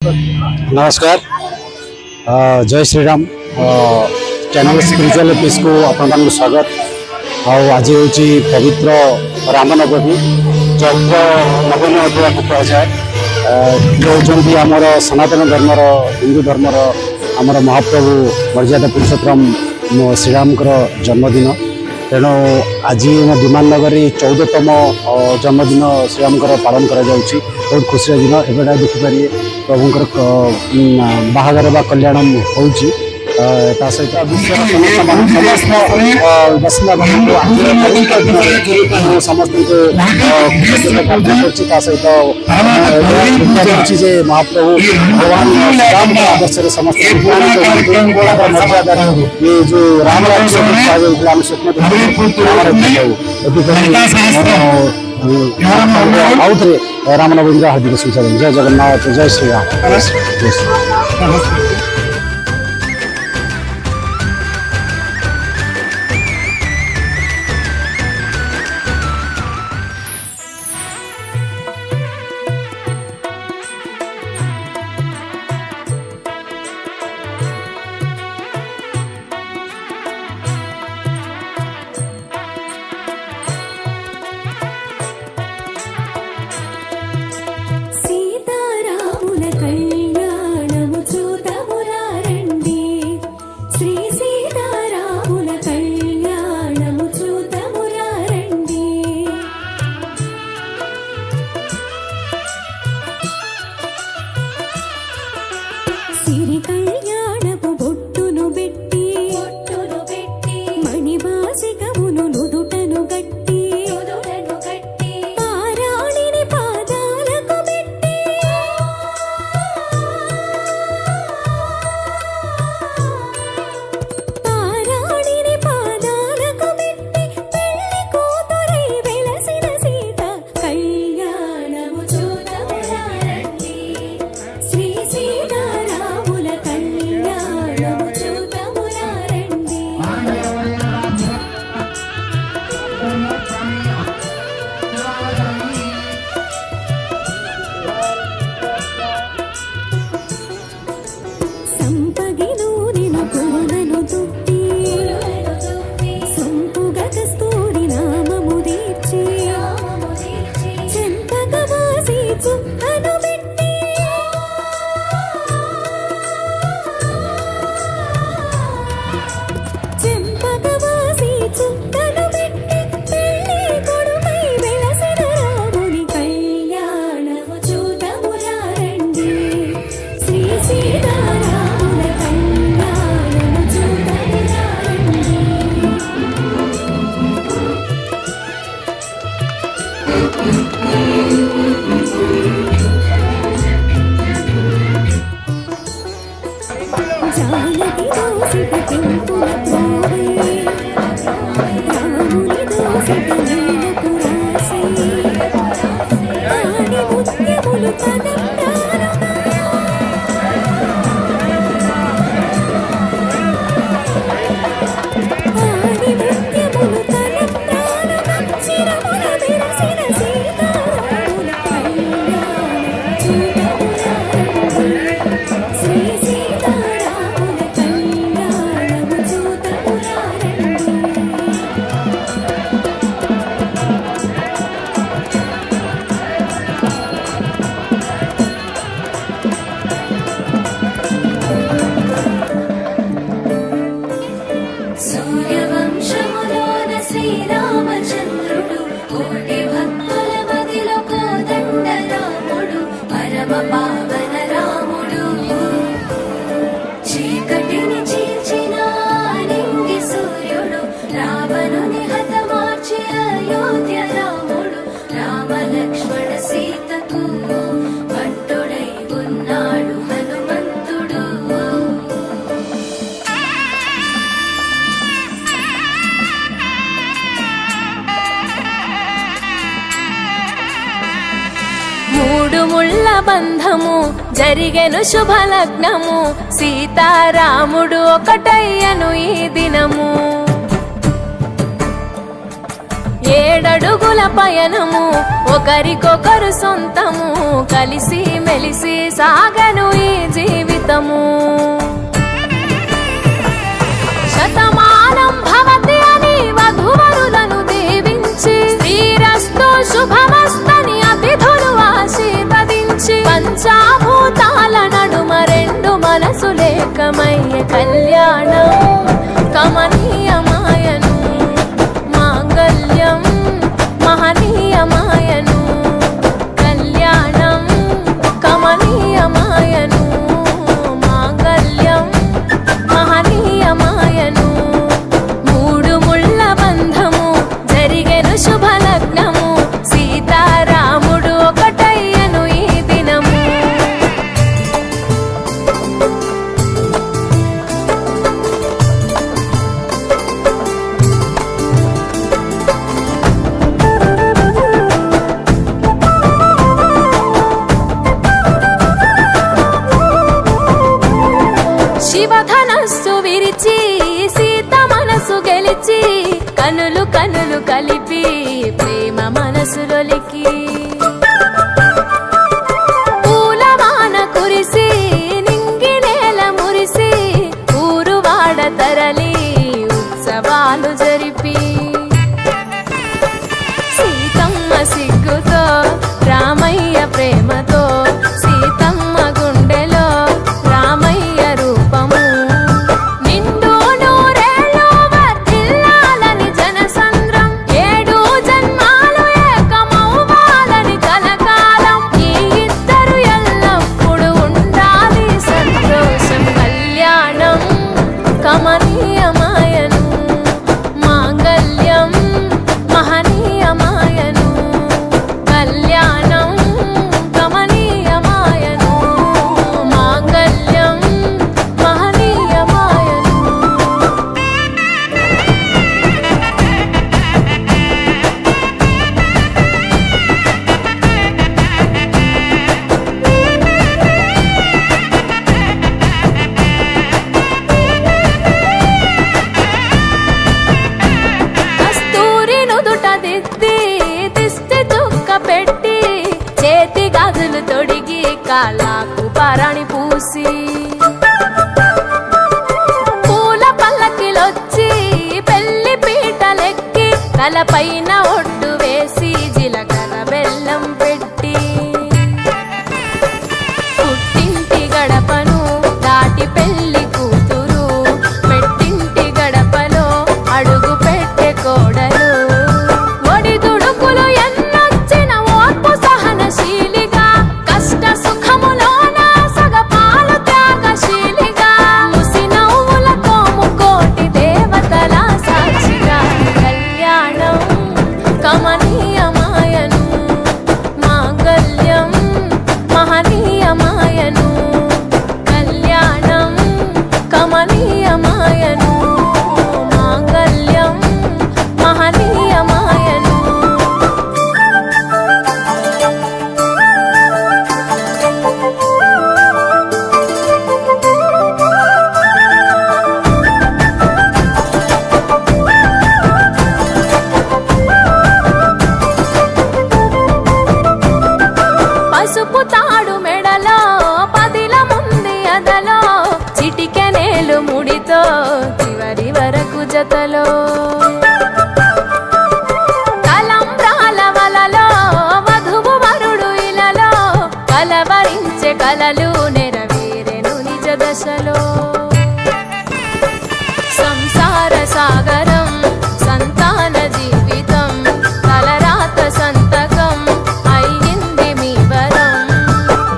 नमस्कार जय Shri Ram channel spiritual peace को अपन स्वागत। आज हूँ पवित्र रामनवमी चैत्र नवमी अध्याय को कहुए। ये आमर सनातन धर्मर हिंदू धर्मर आमर महाप्रभु मर्यादा पुरुषोत्तम श्रीराम जन्मदिन। तेणु आज विमान नगरी 14तम जन्मदिन श्रीराम पालन कर बहुत खुशी दिन। एवं देखिपारे प्रभुंर बाहागर बा कल्याण हो सहित विश्व समस्त सहित महाप्रभु भगवान राम आदर्श समस्त ये जो राम राज्य स्वप्न आउ थे रामनवमी हार्दिक शुभेच्छा। जय जगन्नाथ जय श्री राम। బంధము జరిగెను శుభలగ్నము సీతారాముడు ఒకటయ్యను ఈ దినము ఏడడుగుల పయనము ఒకరికొకరు సొంతము కలిసి మెలిసి సాగను వ్రతము. శతమానం భవతి అని వధువరులను దీవించి శ్రీరస్తు శుభమస్తని అతిథులు ఆశీర్వదించి పంచాభూతాల నడుమ రెండు మనసులేకమయ్య కళ్యాణం కమనీయమాయను మాంగళ్యం మహనీయమాయను కళ్యాణం కమనీయమాయను మాంగళ్యం మహనీయమాయను. మూడు ముళ్ళ బంధము జరిగెను శుభలగ్నము సీతారాముడు ఒకటయ్యను ఈ దినము. శివధనస్సు విరిచి సీత మనసు గెలిచి కనులు కనులు కలిపి ప్రేమ మనసులొలికి పూలవాన కురిసి నింగి నేల మురిసి ఊరువాడ తరలి ఉత్సవాలు జరిపి సీతమ్మ సిగ్గుతో రామయ్య ప్రేమతో సీతమ్మ గుండెలో రామయ్య రూపము. నిండు నూరేళ్ళు వర్ధిల్లాలని జనసంద్రం ఏడు జన్మాలు ఏకమవ్వాలని కలకాలం ఈ ఇద్దరు ఎల్లప్పుడూ ఉండాలి సంతోషం. కళ్యాణం కమనీయమాయను మాంగళ్యం మహనీయమాయను కళ్యాణం కమనీయమాయను మాంగళ్యం మహనీయమాయను. కస్తూరి నుదుట దిద్ది దిష్టి చుక్క పెట్టి చేతి గాజులు తొడిగి కాళ్ళకు పారాణి పూసి పూల పల్లకిలొచ్చి పెళ్లి పీటలెక్కి తలపైన ఒట్టు వేసి జీలకర్ర బెల్లం పెట్టి పుట్టింటి గడపను దాటి పెళ్లి కూతురు పెట్టింటి గడపలో అడుగు పెట్టే కోడలు. ఒడిదుడుకులు ఎన్నొచ్చిన ఓర్పు సహనశీలిగా కష్ట సుఖములోన సగపాలు త్యాగశీలిగా ముసి నవ్వులతో ముకోటి దేవతల సాక్షిగా కళ్యాణం కమనీయమాయను మాంగళ్యం మహనీయమాయను కళ్యాణం కమనీయమాయను మాంగళ్యం మహనీయమాయను. పసుపు తాడు మెడలో పదిల ముంది అదలో చిటికెనేలు ముడితో చివరి వరకు జతలో తలంబ్రాల వలలో వధువు వరుడు ఇలలో కలవరించే కలలు నెరవేరెను నిజ దశలో. సంసార సాగరం సంతాన జీవితం తలరాత సంతకం అయ్యింది మీ వరం.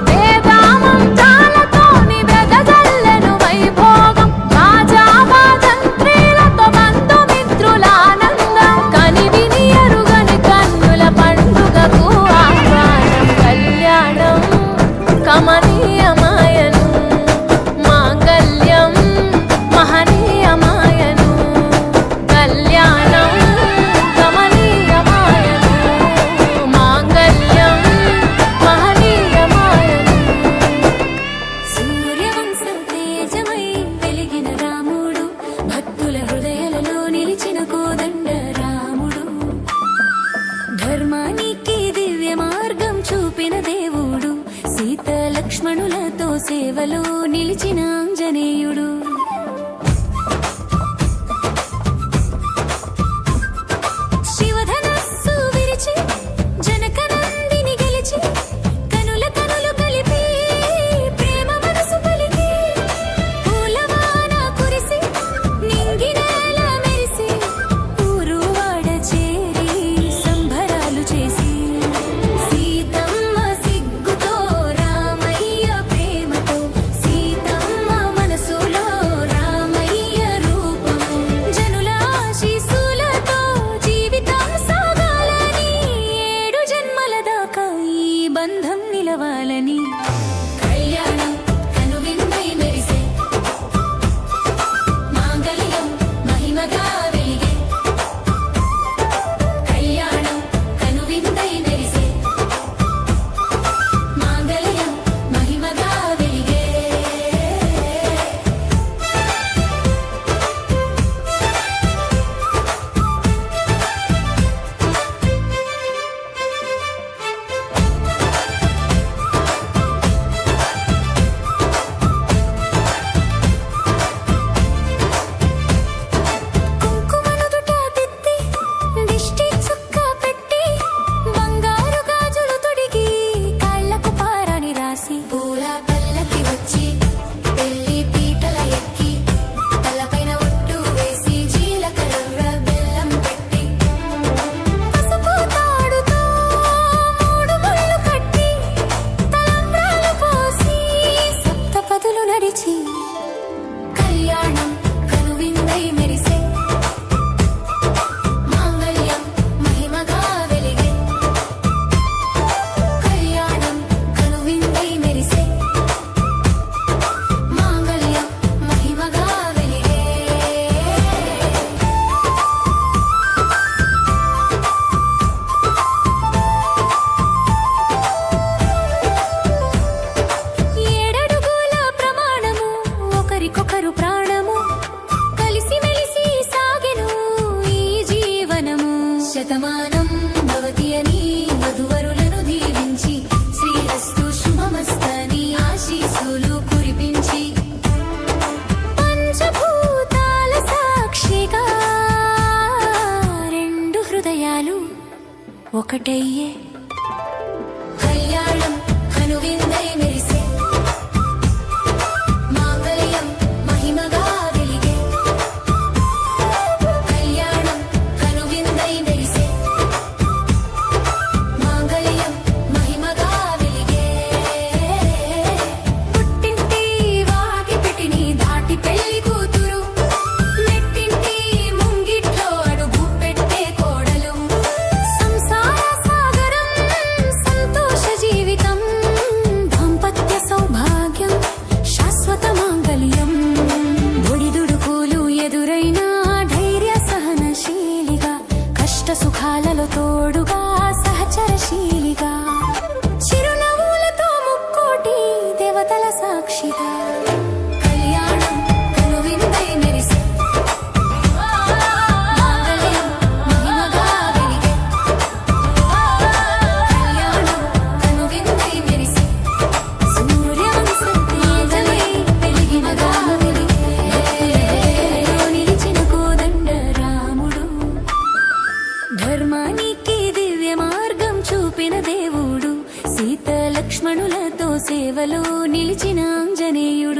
వేదామం చాలతోని వెదజల్లెను వైభోగం బాజా బాజంత్రీలతో బంధుమిత్రుల ఆనందం కనివిని ఎరుగని కన్నుల పండుగకు ఆహ్వానం. కళ్యాణం కమనీయమాయను మాంగళ్యం సేవలో నిలిచిన ఆంజనేయుడు. శివధనస్సు విరిచి జనకనందిని గెలిచి కనుల కనులు కలిపి ప్రేమ మనసు పలికి పూలవాన కురిసి నింగి నేల మెరిసి ఊరు వాడ చేరి సంబరాలు చేసి సీతమ్మ సిగ్గుతో రామయ్య ప్రేమతో సీతమ్మ మనసులో రామయ్య రూపము జనుల ఆశీస్సులతో జీవితం సాగాలని ఏడు జన్మల దాకా ఈ బంధం నిలవాలని కళ్యాణం కనువిందై మెరిసే మాంగళ్యం మహిమగా వెలిగే కళ్యాణం కనువిందై మెరిసే మాంగళ్యం మహిమగా వెలిగే. కుంకుమనుదుట తిత్తి దిష్టి చుక్క పెట్టి బంగారు గాజులు తొడిగి కాళ్ళకు పారాని రాసి పూల పల్లకి వచ్చి పెళ్లి పీటల ఎక్కి తలపైన ఒట్టు వేసి జీలకర్ర బెల్లం పెట్టి పసుపు తాడుతో మూడు ముళ్ళు కట్టి తలంబ్రాలు పోసి సప్తపదులు నడిచి కళ్యాణం కనువిందై మెరిసే మాంగళ్యం మహిమగా వెలిగే కళ్యాణం కనువిందై మెరిసే మాంగళ్యం మహిమగా వెలిగే. ఏడడుగుల ప్రమాణము ఒకరికొకరు ప్రాణము కలిసిమెలిసి సాగెను ఈ జీవనము శతమానం భవతి అని వధువరులను దీవించి శ్రీరస్తు శుభమస్తని ఆశీస్సులు కురిపించి పంచభూతాల సాక్షిగా రెండు హృదయాలు ఒకటయ్యే కళ్యాణం కనువిందై మెరిసే మాంగళ్యం మహిమగా వెలిగే కళ్యాణం కనువిందై మెరిసే మాంగళ్యం మహిమగా వెలిగే. పుట్టింటి వాకిపిటిని దాటి పెళ్లి కూతురు మెట్టింటి ముంగిట్లో అడుగు పెట్టే కోడలు సంసార సాగరం సంతోష జీవితం దాంపత్య సౌభాగ్యం శాశ్వత మాంగళ్యం ఒడిదుడుకులు ఎదురైనా ధైర్య సహనశీలిగా కష్ట సుఖాలలో తోడుగా సహచరశీలిగా చిరునవ్వులతో ముక్కోటి దేవతల సాక్షిగా కళ్యాణం కనువిందై మెరిసే మాంగళ్యం మహిమగా వెలిగే కళ్యాణం కనువిందై మెరిసే సూర్యవంశం తేజమై వెలిగినగా వెలిగే నిలిచిన కోదండ రాముడు ధర్మానికి దివ్య మార్గం చూపిన దేవుడు సీత లక్ష్మణులతో సేవలో నిలిచిన ఆంజనేయుడు.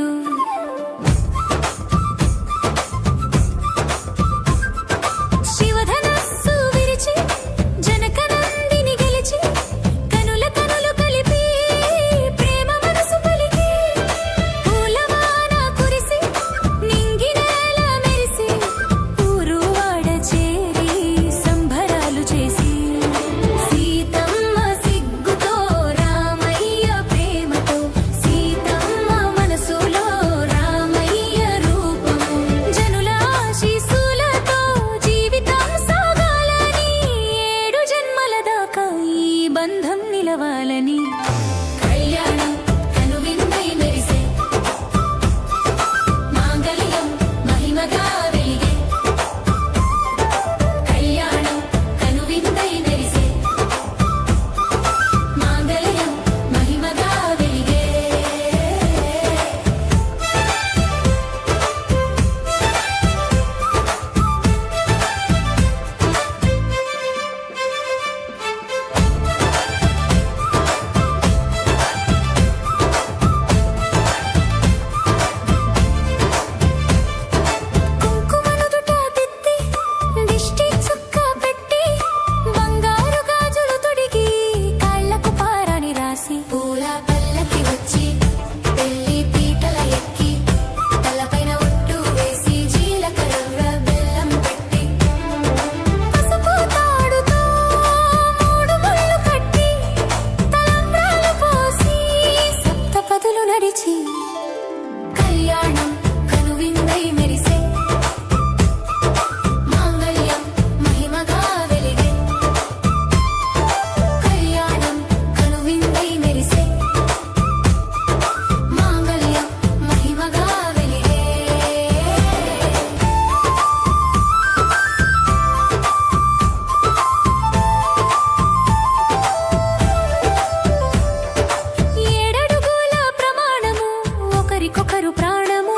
ఒకరికొకరు ప్రాణము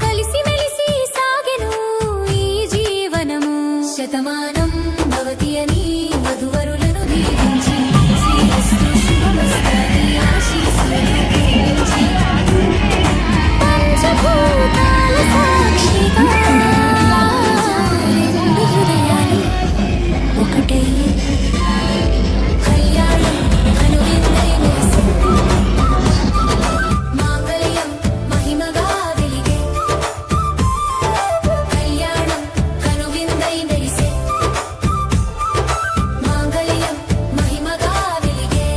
కలిసి మెలిసి సాగెను ఈ జీవనము శతమానం భవతి అని వధువరులను దీవించి శ్రీరస్తు శుభమస్తని ఆశీస్సులు దీవించి పంచభూతాల సాక్షిగా రెండు హృదయాలు ఒకటే కళ్యాణం కనువిందై మెరిసే మాంగళ్యం మహిమగా వెలిగే కళ్యాణం కనువిందై మెరిసే మాంగళ్యం మహిమగా వెలిగే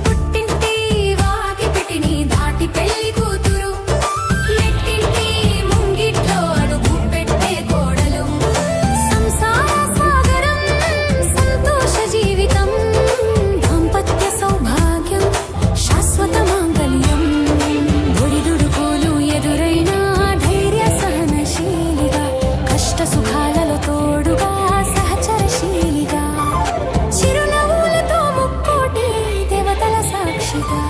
పుట్టింటి వాకిపిటిని దాటి పెళ్లి కూతురు మెట్టింటి ముంగిట్లో అడుగు పెట్టే కోడలు సంసార సాగరం సంతోష జీవితం దాంపత్య సౌభాగ్యం శాశ్వత మాంగళ్యం ఒడిదుడుకులు ఎదురైనా ధైర్య సహనశీలిగా కష్ట సుఖాలలో తోడుగా సహచరశీలిగా చిరునవ్వులతో ముక్కోటి దేవతల సాక్షిగా